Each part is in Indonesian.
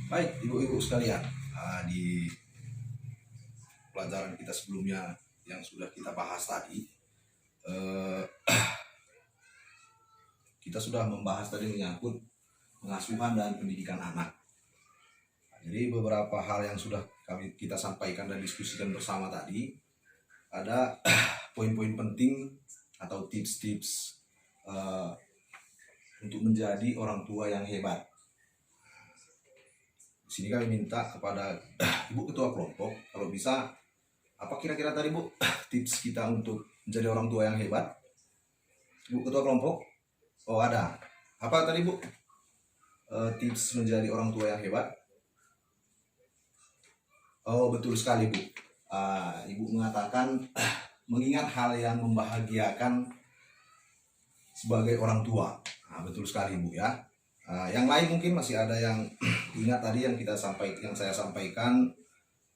Baik, ibu-ibu sekalian, di pelajaran kita sebelumnya yang sudah kita bahas tadi, eh, kita sudah membahas tadi menyangkut pengasuhan dan pendidikan anak. Jadi beberapa hal yang sudah kita sampaikan dan diskusikan bersama tadi, ada poin-poin penting atau tips-tips untuk menjadi orang tua yang hebat. Di sini kami minta kepada Ibu Ketua Kelompok, kalau bisa, apa kira-kira tadi Bu tips kita untuk menjadi orang tua yang hebat? Ibu Ketua Kelompok? Oh ada. Apa tadi Bu tips menjadi orang tua yang hebat? Oh betul sekali Bu. Ibu mengatakan mengingat hal yang membahagiakan sebagai orang tua. Betul sekali Bu ya. Yang lain mungkin masih ada yang ingat tadi yang saya sampaikan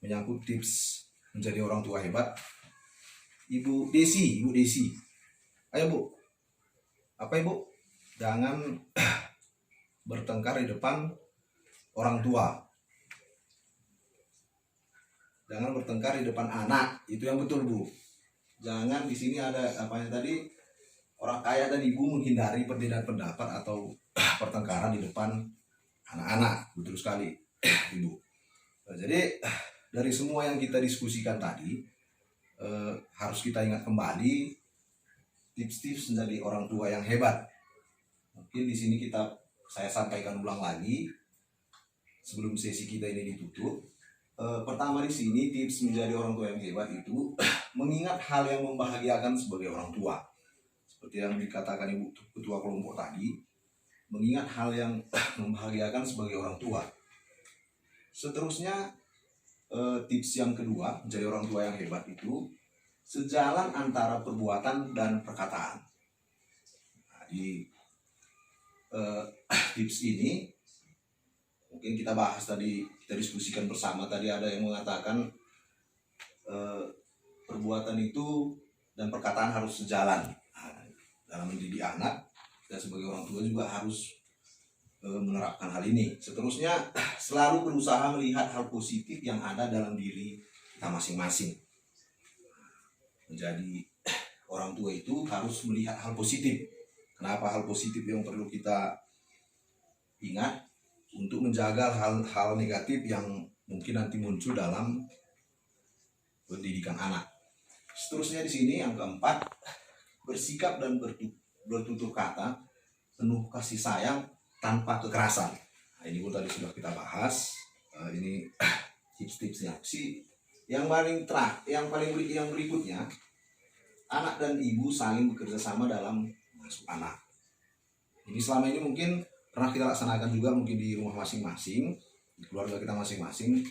menyangkut tips menjadi orang tua hebat. Ibu Desi. Ayo Bu. Apa Ibu? Jangan bertengkar di depan orang tua. Jangan bertengkar di depan anak. Itu yang betul Bu. Jangan di sini ada apanya tadi, orang ayah dan ibu menghindari perbedaan pendapat atau pertengkaran di depan anak-anak. Betul sekali Ibu. Jadi dari semua yang kita diskusikan tadi, harus kita ingat kembali tips-tips menjadi orang tua yang hebat. Mungkin di sini saya sampaikan ulang lagi sebelum sesi kita ini ditutup. Pertama di sini tips menjadi orang tua yang hebat itu mengingat hal yang membahagiakan sebagai orang tua. Seperti yang dikatakan Ibu Ketua Kelompok tadi, mengingat hal yang membahagiakan sebagai orang tua. Seterusnya tips yang kedua menjadi orang tua yang hebat itu sejalan antara perbuatan dan perkataan. Di tips ini mungkin kita bahas tadi, kita diskusikan bersama tadi, ada yang mengatakan perbuatan itu dan perkataan harus sejalan. Dalam mendidik anak, kita sebagai orang tua juga harus menerapkan hal ini. Seterusnya, selalu berusaha melihat hal positif yang ada dalam diri kita masing-masing. Menjadi orang tua itu harus melihat hal positif. Kenapa hal positif yang perlu kita ingat? Untuk menjaga hal-hal negatif yang mungkin nanti muncul dalam pendidikan anak. Seterusnya di sini yang keempat, bersikap dan bertutur kata penuh kasih sayang tanpa kekerasan. Ini pun tadi sudah kita bahas. Ini tips-tipsnya sih. Yang berikutnya, anak dan ibu saling bekerja sama dalam mengasuh anak. Ini selama ini mungkin pernah kita laksanakan juga mungkin di rumah masing-masing, di keluarga kita masing-masing.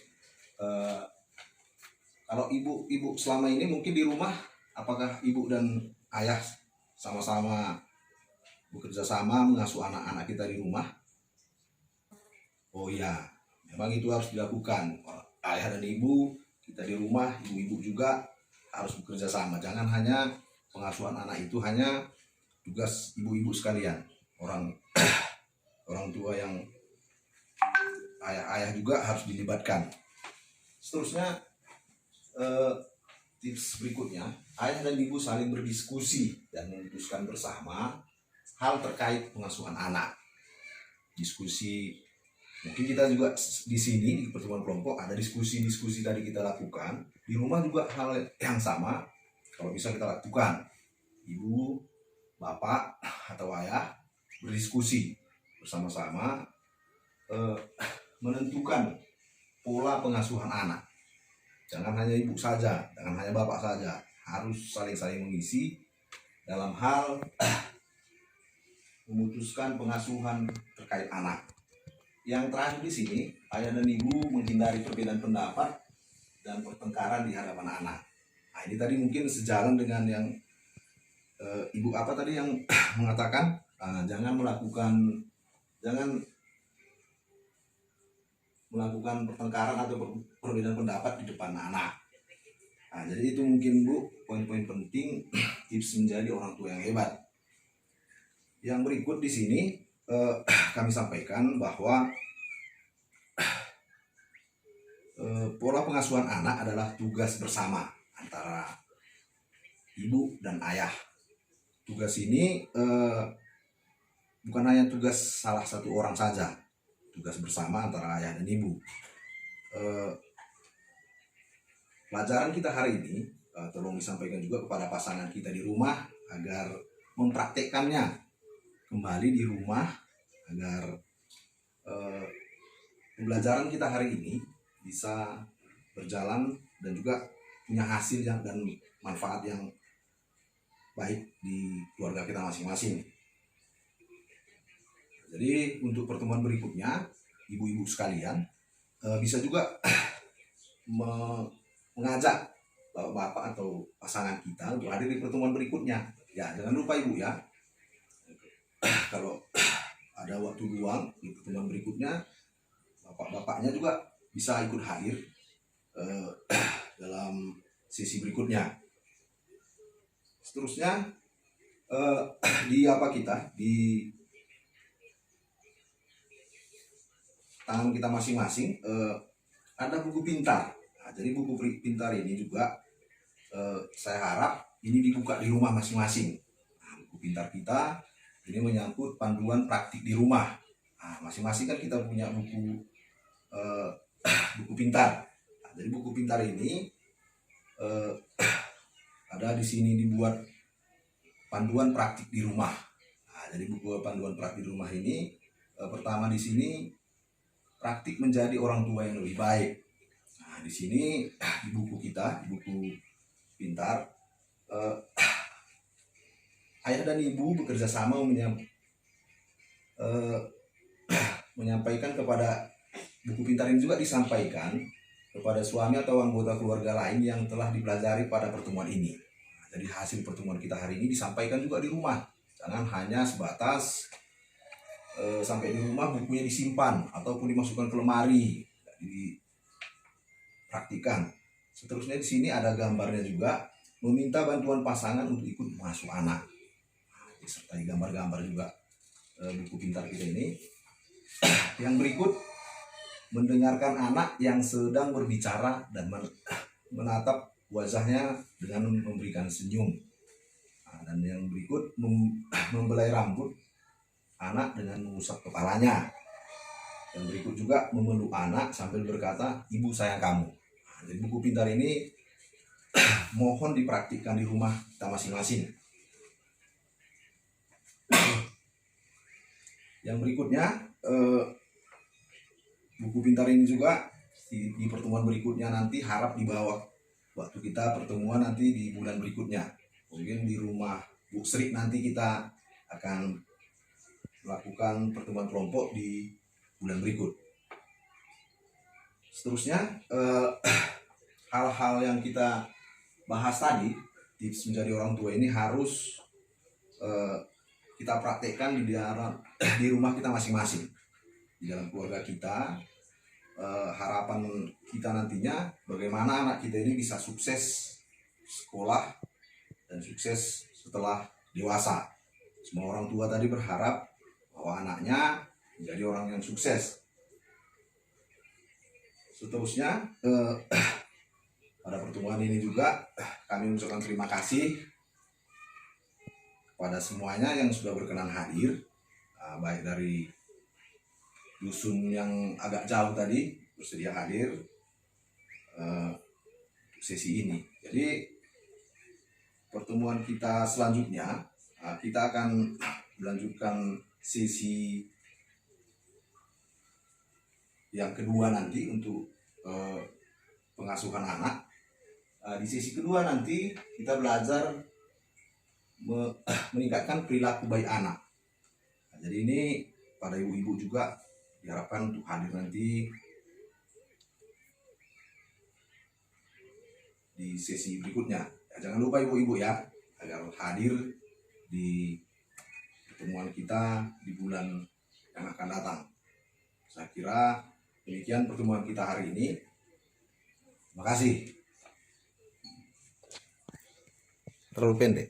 Kalau ibu selama ini mungkin di rumah, apakah ibu dan ayah sama-sama bekerja sama mengasuh anak-anak kita di rumah? Oh iya, memang itu harus dilakukan. Ayah dan ibu kita di rumah, ibu-ibu juga harus bekerja sama. Jangan hanya pengasuhan anak itu hanya tugas ibu-ibu sekalian. Orang tua yang ayah juga harus dilibatkan. Seterusnya tips berikutnya, ayah dan ibu saling berdiskusi dan memutuskan bersama hal terkait pengasuhan anak. Diskusi, mungkin kita juga di sini di pertemuan kelompok ada diskusi tadi kita lakukan. Di rumah juga hal yang sama, kalau bisa kita lakukan. Ibu, bapak atau ayah berdiskusi bersama-sama menentukan pola pengasuhan anak. Jangan hanya ibu saja, jangan hanya bapak saja, harus saling mengisi dalam hal memutuskan pengasuhan terkait anak. Yang terakhir di sini, ayah dan ibu menghindari perbedaan pendapat dan pertengkaran di hadapan anak. Nah, ini tadi mungkin sejalan dengan yang ibu apa tadi yang mengatakan jangan melakukan pertengkaran atau perbedaan pendapat di depan anak. Nah, jadi itu mungkin Bu poin-poin penting tips menjadi orang tua yang hebat. Yang berikut di sini kami sampaikan bahwa pengasuhan anak adalah tugas bersama antara ibu dan ayah. Tugas ini bukan hanya tugas salah satu orang saja, tugas bersama antara ayah dan ibu. Pelajaran kita hari ini tolong disampaikan juga kepada pasangan kita di rumah agar mempraktekkannya kembali di rumah, agar pembelajaran kita hari ini bisa berjalan dan juga punya hasil dan manfaat yang baik di keluarga kita masing-masing. Jadi untuk pertemuan berikutnya, ibu-ibu sekalian bisa juga mengajak bapak-bapak atau pasangan kita untuk hadir di pertemuan berikutnya. Ya, jangan lupa ibu ya, kalau ada waktu luang di pertemuan berikutnya, bapak-bapaknya juga bisa ikut hadir dalam sesi berikutnya. Seterusnya di tangan kita masing-masing ada buku pintar. Nah, jadi buku pintar ini juga saya harap ini dibuka di rumah masing-masing. Nah, buku pintar kita ini menyangkut panduan praktik di rumah. Nah, masing-masing kan kita punya buku pintar. Nah, jadi buku pintar ini ada di sini dibuat panduan praktik di rumah. Nah, jadi buku panduan praktik di rumah ini pertama di sini praktik menjadi orang tua yang lebih baik. Nah, di sini di buku kita, di buku pintar, ayah dan ibu bekerja sama menyampaikan kepada buku pintar ini juga disampaikan kepada suami atau anggota keluarga lain yang telah dipelajari pada pertemuan ini. Nah, jadi hasil pertemuan kita hari ini disampaikan juga di rumah. Jangan hanya sebatas sampai di rumah bukunya disimpan ataupun dimasukkan ke lemari, dipraktikan. Seterusnya di sini ada gambarnya juga, meminta bantuan pasangan untuk ikut mengasuh anak. Nah, disertai gambar-gambar juga buku pintar kita ini. Yang berikut, mendengarkan anak yang sedang berbicara dan menatap wajahnya dengan memberikan senyum. Nah, dan yang berikut, membelai rambut anak dengan mengusap kepalanya. Yang berikut juga memeluk anak sambil berkata, "Ibu sayang kamu." Nah, jadi buku pintar ini mohon dipraktikkan di rumah kita masing-masing. Yang berikutnya, buku pintar ini juga di pertemuan berikutnya nanti harap dibawa waktu kita pertemuan nanti di bulan berikutnya. Mungkin di rumah Bu Sri nanti kita akan melakukan pertemuan kelompok di bulan berikut. Seterusnya hal-hal yang kita bahas tadi, tips menjadi orang tua ini harus kita praktekkan di rumah kita masing-masing, di dalam keluarga kita. Harapan kita nantinya bagaimana anak kita ini bisa sukses sekolah dan sukses setelah dewasa. Semua orang tua tadi berharap bahwa anaknya menjadi orang yang sukses. Seterusnya pada pertemuan ini juga kami mengucapkan terima kasih kepada semuanya yang sudah berkenan hadir, baik dari dusun yang agak jauh tadi bersedia hadir sesi ini. Jadi pertemuan kita selanjutnya kita akan melanjutkan sesi yang kedua nanti untuk pengasuhan anak. Di sesi kedua nanti kita belajar meningkatkan perilaku baik anak. Jadi ini pada ibu-ibu juga diharapkan untuk hadir nanti di sesi berikutnya. Jangan lupa ibu-ibu ya, agar hadir di pertemuan kita di bulan yang akan datang. Saya kira demikian pertemuan kita hari ini. Terima kasih. Terlalu pendek.